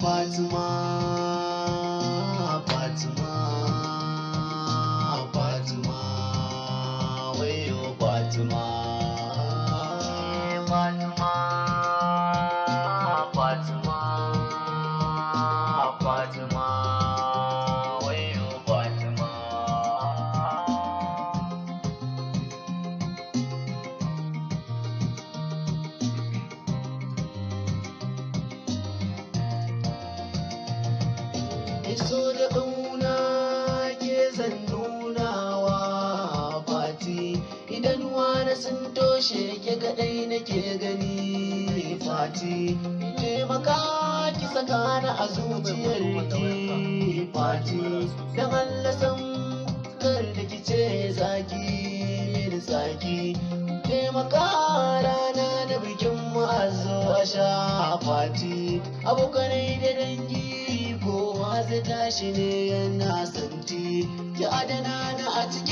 Fatima, Fatima, Fatima, wayo Fatima, Fatima, Fatima, Fatima, wayo Fatima. So da ƙauna ke zan nunawa Fati, idanuwa na sun toshe ke kaɗai nake gani Fati, taimaka ki saka na a zuciyar ki Fati, don Allah san kar da ki ce zaki da zaki, taimaka rana da bikin mu a zo a sha Fati, abokanai da dangi kowa zai tashi ne yana santi, ki adana na a cikin